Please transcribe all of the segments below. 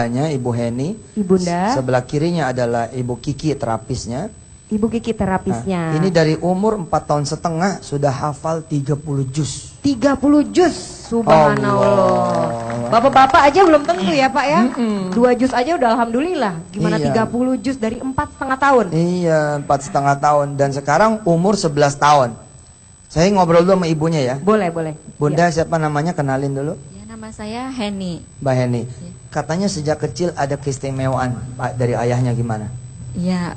Ibu Heni, Ibunda. Sebelah kirinya adalah Ibu Kiki terapisnya. Ibu Kiki terapisnya. Nah, ini dari umur 4 tahun setengah sudah hafal 30 juz. 30 juz, subhanallah. Bapak-bapak aja belum tentu ya Pak ya. 2 juz aja udah alhamdulillah. Gimana Iya. 30 juz dari 4,5 tahun? Iya, 4,5 tahun dan sekarang umur 11 tahun. Saya ngobrol dulu sama ibunya ya. Boleh, boleh. Bunda siapa namanya? Kenalin dulu. Ya, nama saya Heni. Mbak Heni. Katanya sejak kecil ada keistimewaan dari ayahnya gimana? Ya,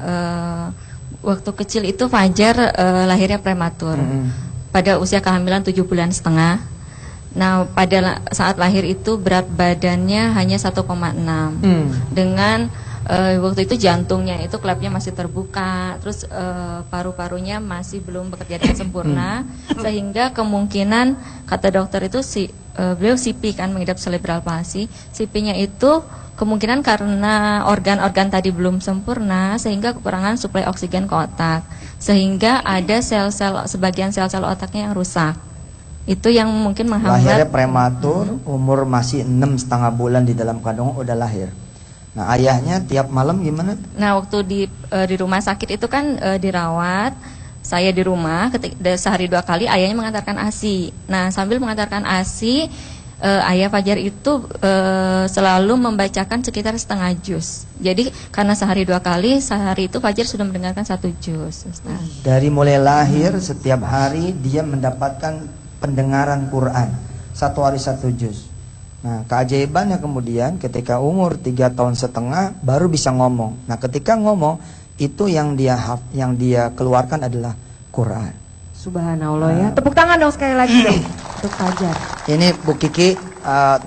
waktu kecil itu Fajar lahirnya prematur. Pada usia kehamilan 7 bulan setengah. Nah, pada saat lahir itu berat badannya hanya 1,6. Dengan waktu itu jantungnya itu klepnya masih terbuka, terus paru-parunya masih belum bekerja dengan sempurna, sehingga kemungkinan kata dokter itu beliau CP kan, mengidap cerebral palsy. CP-nya itu kemungkinan karena organ-organ tadi belum sempurna sehingga kekurangan suplai oksigen ke otak, sehingga ada sel-sel, sebagian sel-sel otaknya yang rusak. Itu yang mungkin menghambat. Lahirnya prematur, umur masih 6,5 bulan di dalam kandungan udah lahir. Nah, ayahnya tiap malam gimana? Nah, waktu di rumah sakit itu kan dirawat. Saya di rumah sehari 2 kali, ayahnya mengantarkan ASI. Nah, sambil mengantarkan ASI, ayah Fajar itu selalu membacakan sekitar setengah juz. Jadi karena sehari 2 kali, sehari itu Fajar sudah mendengarkan 1 juz. Dari mulai lahir setiap hari dia mendapatkan pendengaran Quran, 1 hari 1 juz. Nah, keajaibannya kemudian ketika umur 3 tahun setengah baru bisa ngomong. Nah, ketika ngomong itu yang dia keluarkan adalah Quran. Subhanallah ya. Tepuk tangan dong sekali lagi dong untuk Fajar. Ini Bu Kiki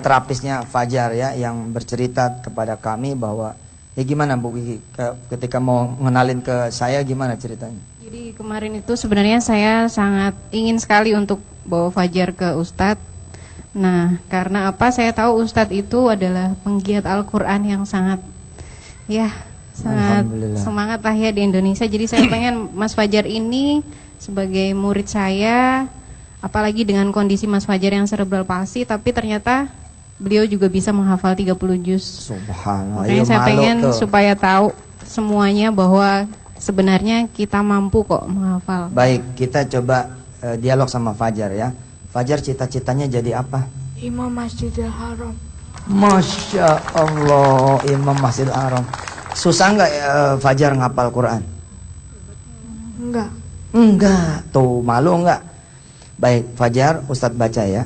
terapisnya Fajar ya, yang bercerita kepada kami bahwa ya gimana Bu Kiki ketika mau ngenalin ke saya, gimana ceritanya? Jadi kemarin itu sebenarnya saya sangat ingin sekali untuk bawa Fajar ke Ustadz. Nah, karena apa? Saya tahu Ustadz itu adalah penggiat Al-Quran yang sangat semangat lah ya di Indonesia. Jadi saya pengen Mas Fajar ini sebagai murid saya, apalagi dengan kondisi Mas Fajar yang cerebral palsy, tapi ternyata beliau juga bisa menghafal 30 juz. Subhanallah. Makanya saya pengen supaya tahu semuanya bahwa sebenarnya kita mampu kok menghafal. Baik, kita coba dialog sama Fajar ya. Fajar cita-citanya jadi apa? Imam Masjidil Haram. Masya Allah, Imam Masjidil Haram. Susah nggak Fajar ngapal Quran? Enggak. Enggak, tuh malu enggak? Baik, Fajar, Ustadz baca ya.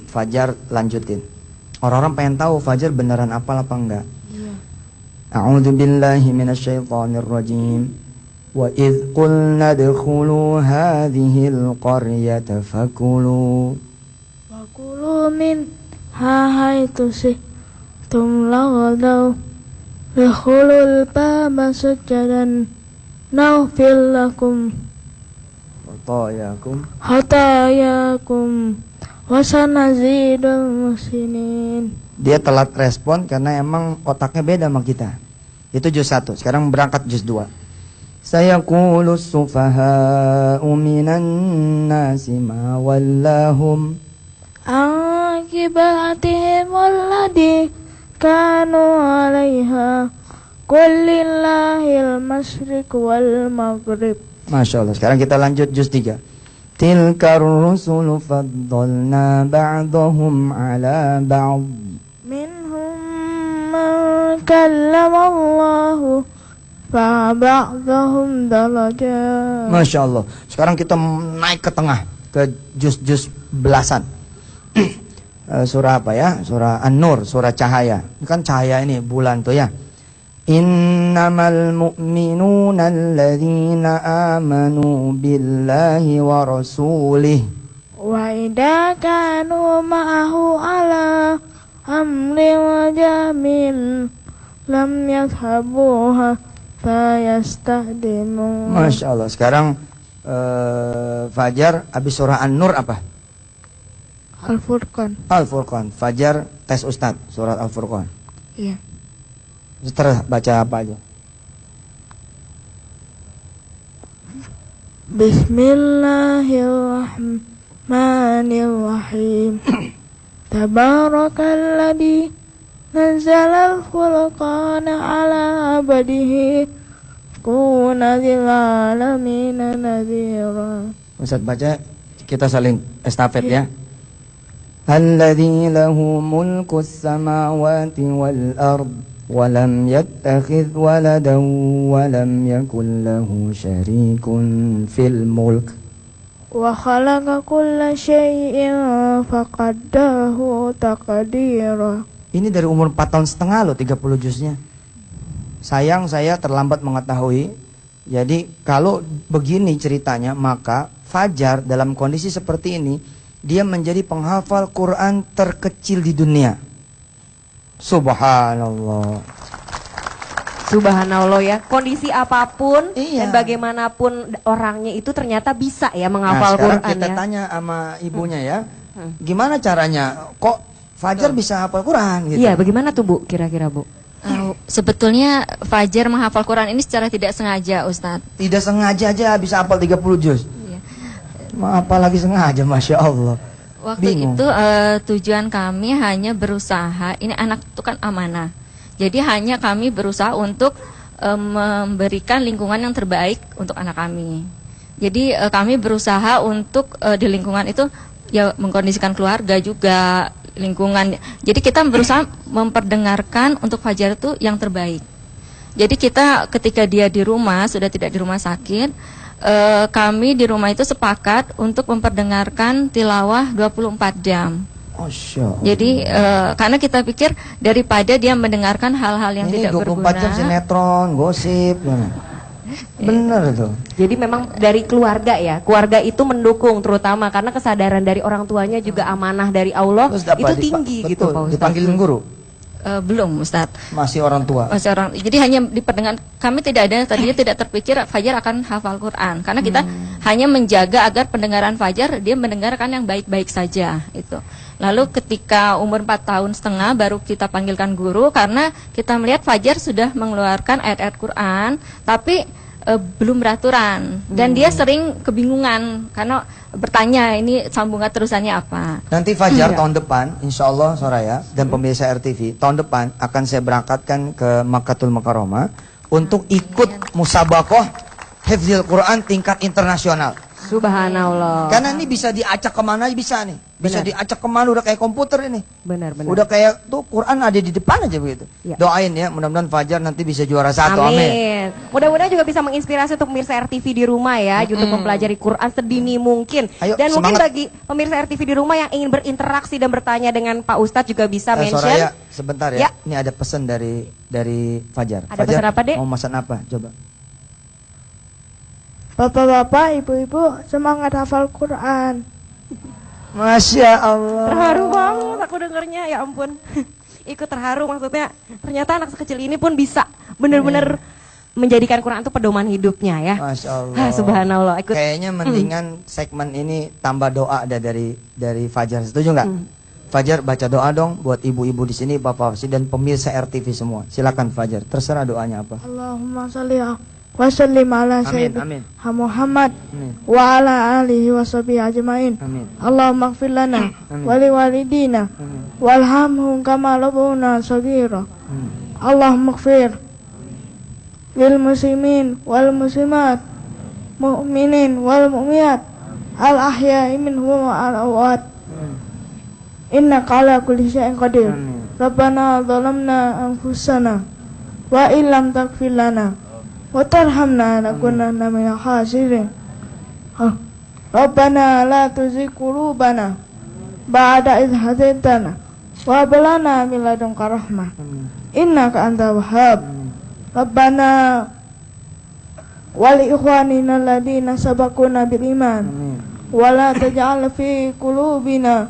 Fajar lanjutin. Orang-orang pengen tahu Fajar beneran hafal apa enggak? Iya. A'udzu billahi minasyaitonir rajim. Wa idz qulna dkhulu hadhil qaryata fakulu. Wakulu min haitsu si'tum laghadaw. Dakhulul baba sujadan naghfir lakum hatayakum wasanazidul musinin. Dia telat respon karena emang otaknya beda sama kita. Itu juz 1. Sekarang berangkat juz 2. Sayaqulus sufaha'u minan nasi ma wallahum Akibatihim alladhi kanu alaiha Qulillahil masyriq wal maghrib. Masya Allah. Sekarang kita lanjut juz 3. Tilkar rusulu faddalna ba'dahum ala ba'd. Minhum man kallamallahu fa ba'dahum darajat. Masya Allah. Sekarang kita naik ke tengah, ke juz-juz belasan. Surah apa ya? Surah An-Nur, surah cahaya. Ini kan cahaya ini, bulan tuh ya. Innamal mu'minuna alladzina amanu billahi wa rasulih. Wa idza kanu ma'ahu ala amrin jamil lam yadhhabuha fayastahdimu. Masya Allah. Sekarang Fajar habis surah An-Nur apa? Al-Furqan. Al-Furqan. Fajar tes Ustadz surat Al-Furqan. Iya. Terus baca apa aja? Bismillahirrahmanirrahim. Tabarakalladzi nazzalal furqana ala abadihi kuna lil alamin nadhira. Ustaz baca, kita saling estafet ya. Alladzi lahu mulkus samawati wal ard wa lam yattakhidh waladan wa lam yakul lahu syarikun fil mulk Wa khalaqa kulla syai'in faqaddahu taqdira. Ini dari umur 4 tahun setengah loh 30 juznya. Sayang saya terlambat mengetahui. Jadi kalau begini ceritanya, maka Fajar dalam kondisi seperti ini, dia menjadi penghafal Quran terkecil di dunia. Subhanallah. Subhanallah ya, kondisi apapun Iya. dan bagaimanapun orangnya itu ternyata bisa ya menghafal Sekarang Quran kita ya. tanya sama ibunya ya, gimana caranya? Kok Fajar bisa hafal Quran gitu? Iya, bagaimana tuh Bu kira-kira Bu? Sebetulnya Fajar menghafal Quran ini secara tidak sengaja, Ustadz. Tidak sengaja aja bisa hafal 30 juz. Iya. Apalagi sengaja, Masya Allah. Waktu Bingung. itu tujuan kami hanya berusaha, ini anak itu kan amanah. Jadi hanya kami berusaha untuk memberikan lingkungan yang terbaik untuk anak kami. Jadi kami berusaha untuk di lingkungan itu ya mengkondisikan keluarga juga, lingkungan. Jadi kita berusaha memperdengarkan untuk Fajar itu yang terbaik. Jadi kita ketika dia di rumah, sudah tidak di rumah sakit, kami di rumah itu sepakat untuk memperdengarkan tilawah 24 jam. Masya Allah. Jadi karena kita pikir daripada dia mendengarkan hal-hal yang Ini tidak 24 berguna. jam sinetron, gosip. Bener tuh. Jadi memang dari keluarga ya, keluarga itu mendukung terutama karena kesadaran dari orang tuanya juga amanah dari Allah Terus apa, itu tinggi betul, gitu Pak Ustadz. dipanggilin guru? Belum, Ustadz. Masih orang tua. Masih orang. Jadi hanya diperdengar. Kami tidak ada tadinya tidak terpikir Fajar akan hafal Quran karena kita hanya menjaga agar pendengaran Fajar dia mendengarkan yang baik-baik saja itu. Lalu ketika umur 4 tahun setengah baru kita panggilkan guru karena kita melihat Fajar sudah mengeluarkan ayat-ayat Quran tapi belum beraturan dan dia sering kebingungan karena bertanya ini sambungan terusannya apa. Nanti Fajar tahun depan, insya Allah Soraya dan pemirsa RTV, tahun depan akan saya berangkatkan ke Makkatul Mukarramah untuk ikut musabakoh Hifdzil Quran tingkat internasional. Subhanallah. Karena ini bisa diacak kemana bisa nih. Bisa Benar. diacak kemana, udah kayak komputer ini. Benar-benar. Udah kayak tuh Quran ada di depan aja begitu. Ya. Doain ya, mudah-mudahan Fajar nanti bisa juara 1. Amin. Amin. Mudah-mudahan juga bisa menginspirasi untuk pemirsa RTV di rumah ya, untuk mempelajari Quran sedini mungkin. Ayo, Dan mungkin semangat. bagi pemirsa RTV di rumah yang ingin berinteraksi dan bertanya dengan Pak Ustadz juga bisa mention. Soraya, sebentar Ya. ya. Ini ada pesan dari Fajar. Ada Fajar, pesan apa, Dek? mau pesan apa? Coba. Bapak-bapak, ibu-ibu, semangat hafal Quran. Masya Allah. Terharu banget aku dengernya, ya ampun. Ikut terharu maksudnya. Ternyata anak sekecil ini pun bisa benar-benar menjadikan Quran itu pedoman hidupnya ya. Masya Allah. Subhanallah. Ikut. Kayaknya mendingan segmen ini tambah doa ada dari Fajar. Setuju nggak? Fajar baca doa dong buat ibu-ibu di sini, bapak dan pemirsa RTV semua. Silakan Fajar. Terserah doanya apa. Allahumma sholli wa sallim ala Amin, sayyidina amin. Muhammad Amin. wa ala alihi wa sahbihi ajmain. Amin. Allahumma ighfir lana Amin. wa liwalidina Amin. warhamhum kama rabbuna shaghira. Amin. Allahumma ighfir lil muslimin wal muslimat, mu'minin wal mu'minat, al ahya'i minhum wa al amwat. Innaka ala kulli syai'in qadir. Amin. Rabbana zalamna anfusana wa illam taghfir lana wa tarhamna lanakunanna minal khasirin. Rabbana la tuzigh qulubana ba'da idh hadaitana wa hab lana min ladunka rahmah innaka antal wahhab. Rabbana wa li ikhwanina alladhina sabaquna bil iman Amin. wa la taj'al fi qulubina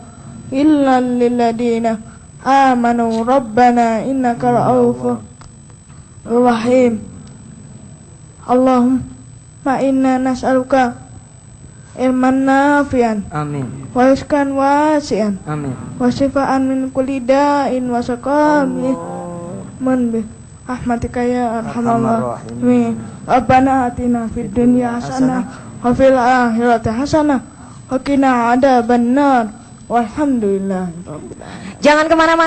illa lil ladina amanu rabbana innaka ra'ufur rahim. Allahumma inna nas'aluka ilman nafi'an Amin. wa rizqan wasi'an Amin. wa shifaan min kulli da'in wa saqamin bi rahmatika ya arhamar rahimin. Rabbana atina fid dunya hasanah wa fil akhirati hasanah wa qina adzabannar. Walhamdulillah. Jangan kemana-mana.